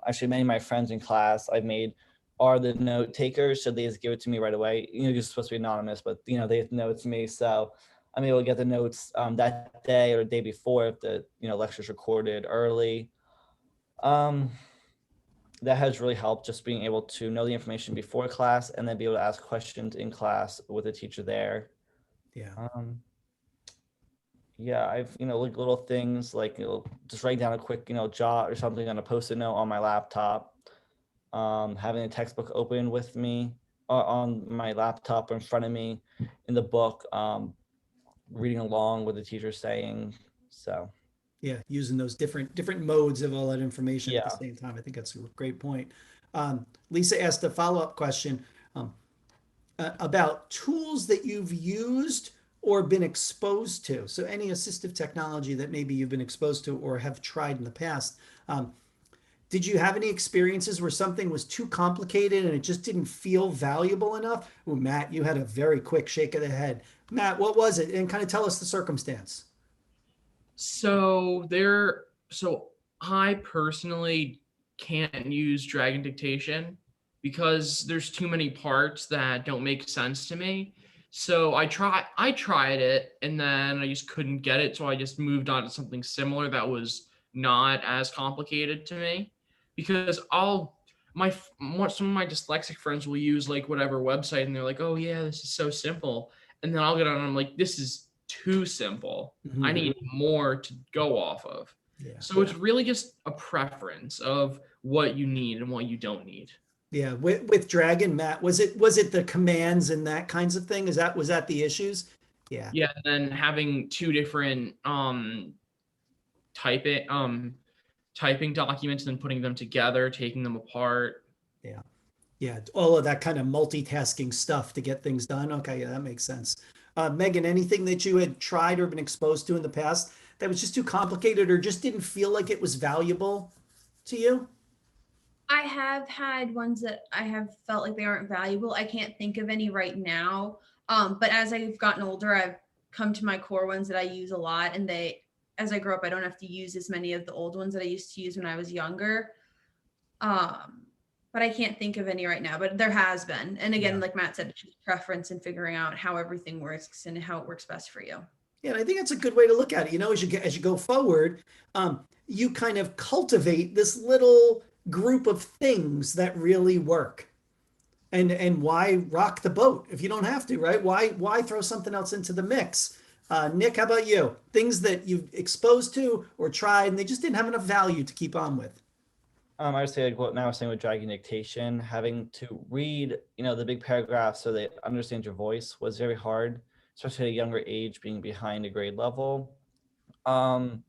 actually many of my friends in class I've made are the note takers, so they just give it to me right away. You know, you're supposed to be anonymous, but you know, they know it's me. So I'm able to get the notes that day or the day before if the lecture's recorded early. Um, that has really helped, just being able to know the information before class and then be able to ask questions in class with the teacher there.
Yeah.
Um, yeah, I've, like little things like, just write down a quick, jot or something on a post-it note on my laptop. Having a textbook open with me on my laptop or in front of me in the book, reading along with the teacher saying. So,
Yeah. Using those different modes of all that information at the
yeah.
same time. I think that's a great point. Lisa asked a follow-up question um, about tools that you've used or been exposed to. So any assistive technology that maybe you've been exposed to or have tried in the past. Did you have any experiences where something was too complicated and it just didn't feel valuable enough? Oh, Matt, you had a very quick shake of the head. Matt, what was it? And kind of tell us the circumstance.
So I personally can't use Dragon Dictation because there's too many parts that don't make sense to me. So I tried it and then I just couldn't get it. So I just moved on to something similar that was not as complicated to me, because some of my dyslexic friends will use like whatever website and they're like, oh yeah, this is so simple. And then I'll get on and I'm like, this is too simple. I
Mhm.
need more to go off of.
Yeah.
So it's really just a preference of what you need and what you don't need.
Yeah. With Dragon, Matt, was it the commands and that kinds of thing? Was that the issues? Yeah.
Yeah, and then having two different typing typing documents and then putting them together, taking them apart.
Yeah. Yeah. All of that kind of multitasking stuff to get things done. Okay. Yeah, that makes sense. Megan, anything that you had tried or been exposed to in the past that was just too complicated or just didn't feel like it was valuable to you?
I have had ones that I have felt like they aren't valuable. I can't think of any right now. But as I've gotten older, I've come to my core ones that I use a lot. And as I grow up, I don't have to use as many of the old ones that I used to use when I was younger. Um, but I can't think of any right now, but there has been. And again,
Yeah.
like Matt said, it's just preference and figuring out how everything works and how it works best for you.
Yeah, and I think that's a good way to look at it. As you go forward, you kind of cultivate this little group of things that really work. And why rock the boat if you don't have to, right? Why throw something else into the mix? Nick, how about you? Things that you've exposed to or tried and they just didn't have enough value to keep on with.
I would say like what now I was saying with Dragon Dictation, having to read, the big paragraphs so they understand your voice was very hard, especially at a younger age, being behind a grade level. Um,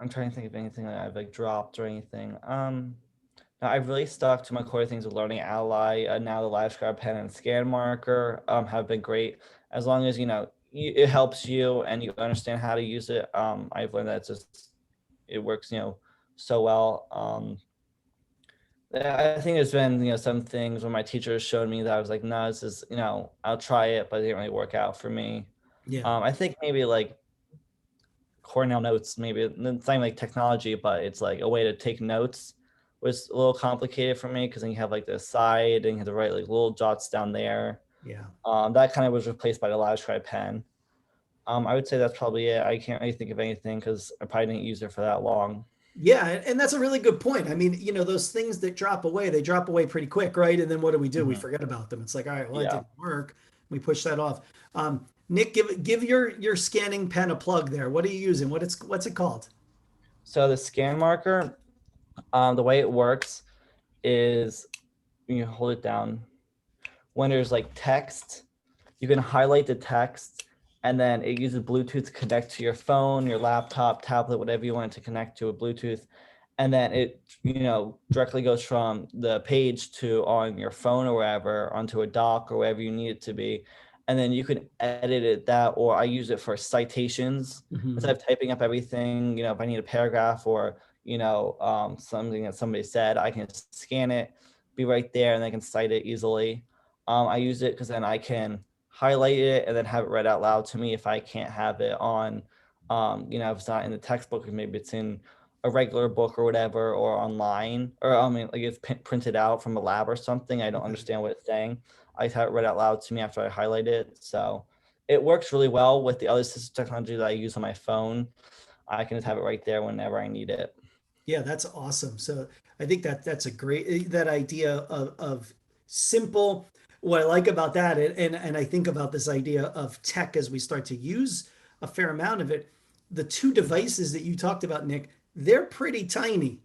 I'm trying to think of anything that I've like dropped or anything. No, I've really stuck to my core things of learning Ally. Now the Live Scribe pen and scan marker have been great. As long as it helps you and you understand how to use it. I've learned that it works, so well. I think there's been, some things when my teachers showed me that I was like, no, this is, I'll try it, but it didn't really work out for me.
Yeah.
I think maybe like Cornell notes, maybe it's not like technology, but it's like a way to take notes was a little complicated for me because then you have like the side and you have to write like little jots down there.
Yeah.
That kind of was replaced by the Live Scribe pen. I would say that's probably it. I can't really think of anything because I probably didn't use it for that long.
Yeah, and that's a really good point. I mean, those things that drop away, they drop away pretty quick, right? And then what do? We
Mhm.
forget about them. It's like, all right, well, it
Yeah.
didn't work. We push that off. Nick, give your scanning pen a plug there. What are you using? What's it called?
So the scan marker, the way it works is you hold it down. When there's like text, you can highlight the text, and then it uses Bluetooth to connect to your phone, your laptop, tablet, whatever you want it to connect to with Bluetooth. And then it, directly goes from the page to on your phone or wherever onto a dock or wherever you need it to be. And then you can edit it that, or I use it for citations.
Mhm.
Instead of typing up everything, if I need a paragraph or, something that somebody said, I can scan it, be right there, and I can cite it easily. I use it because then I can highlight it and then have it read out loud to me if I can't have it on, if it's not in the textbook, maybe it's in a regular book or whatever, or online, or I mean, like it's printed out from a lab or something. I don't
Okay.
understand what it's saying. I just have it read out loud to me after I highlight it. So it works really well with the other assistive technology that I use on my phone. I can just have it right there whenever I need it.
Yeah, that's awesome. So I think that's a great that idea of simple. What I like about that, and I think about this idea of tech as we start to use a fair amount of it. The two devices that you talked about, Nick, they're pretty tiny,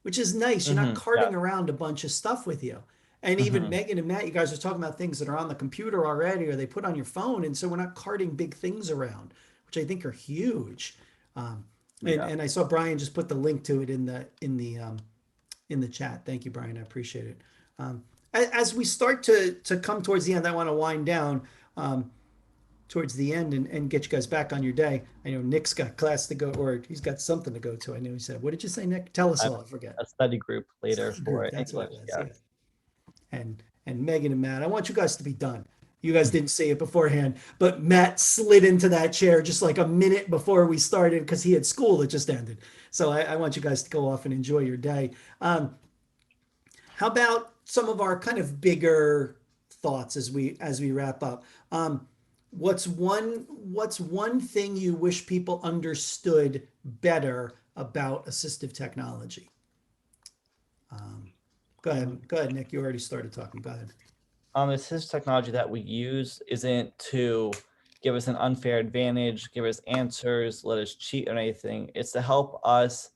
which is nice. You're not
Yeah.
carting around a bunch of stuff with you. And even
Hmm.
Megan and Matt, you guys are talking about things that are on the computer already or they put on your phone. And so we're not carting big things around, which I think are huge. Um, and,
Yeah.
and I saw Brian just put the link to it in the chat. Thank you, Brian. I appreciate it. As we start to come towards the end, I want to wind down towards the end and get you guys back on your day. I know Nick's got class to go, or he's got something to go to. I know he said, what did you say, Nick? Tell us
I have
all. I forget.
a study group later
Study
for
group. That's what it
English.
was.
Yeah.
Yeah. And Megan and Matt, I want you guys to be done. You guys didn't say it beforehand, but Matt slid into that chair just like a minute before we started because he had school that just ended. So I want you guys to go off and enjoy your day. How about some of our kind of bigger thoughts as we wrap up? What's one thing you wish people understood better about assistive technology? Um, go ahead, Nick. You already started talking. Go ahead.
Assistive technology that we use isn't to give us an unfair advantage, give us answers, let us cheat on anything. It's to help us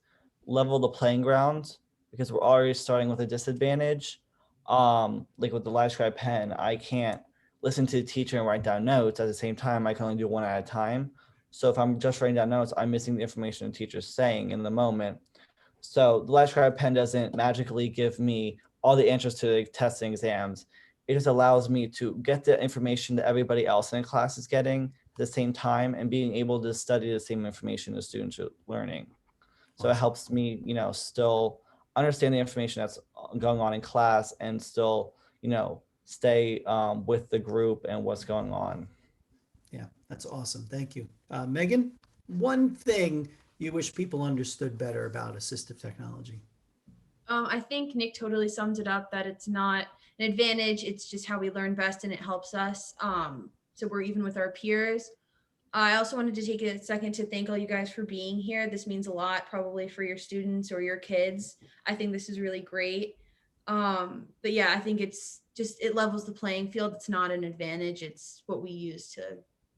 level the playing ground because we're already starting with a disadvantage. Like with the live scribe pen, I can't listen to the teacher and write down notes at the same time. I can only do one at a time. So if I'm just writing down notes, I'm missing the information the teacher's saying in the moment. So the live scribe pen doesn't magically give me all the answers to the tests and exams. It just allows me to get the information that everybody else in the class is getting at the same time and being able to study the same information the students are learning. So it
Awesome.
helps me, still understand the information that's going on in class and still, stay with the group and what's going on.
Yeah, that's awesome. Thank you. Megan, one thing you wish people understood better about assistive technology.
I think Nick totally sums it up that it's not an advantage. It's just how we learn best and it helps us. So we're even with our peers. I also wanted to take a second to thank all you guys for being here. This means a lot, probably for your students or your kids. I think this is really great. But yeah, I think it's just, it levels the playing field. It's not an advantage. It's what we use to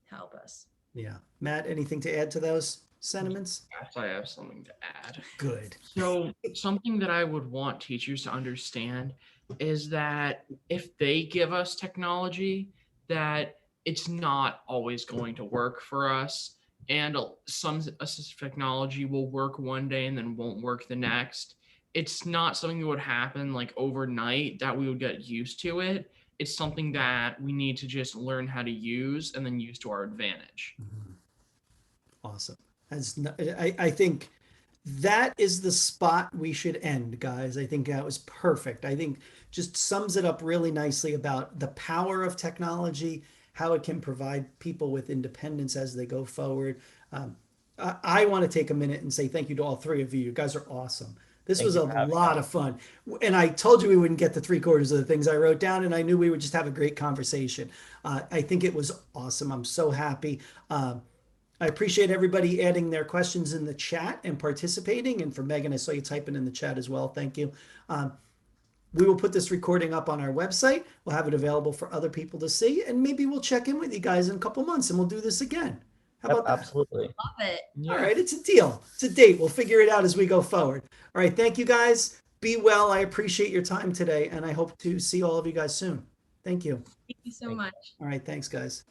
help us.
Yeah. Matt, anything to add to those sentiments?
Yes, I have something to add.
Good.
So, something that I would want teachers to understand is that if they give us technology, that it's not always going to work for us. And some assistive technology will work one day and then won't work the next. It's not something that would happen like overnight that we would get used to it. It's something that we need to just learn how to use and then use to our advantage.
Mhm. Awesome. I think that is the spot we should end, guys. I think that was perfect. I think just sums it up really nicely about the power of technology, how it can provide people with independence as they go forward. I want to take a minute and say thank you to all three of you. You guys are awesome. This
Thank
was
you
a
for having
lot
us.
of fun. And I told you we wouldn't get to three-quarters of the things I wrote down, and I knew we would just have a great conversation. I think it was awesome. I'm so happy. I appreciate everybody adding their questions in the chat and participating. And for Megan, I saw you typing in the chat as well. Thank you. We will put this recording up on our website. We'll have it available for other people to see. And maybe we'll check in with you guys in a couple months and we'll do this again. How
Yep,
about that?
absolutely.
Love it.
All right, it's a deal. It's a date. We'll figure it out as we go forward. All right, thank you guys. Be well. I appreciate your time today, and I hope to see all of you guys soon. Thank you.
Thank you so
Thank you.
much.
All right, thanks, guys.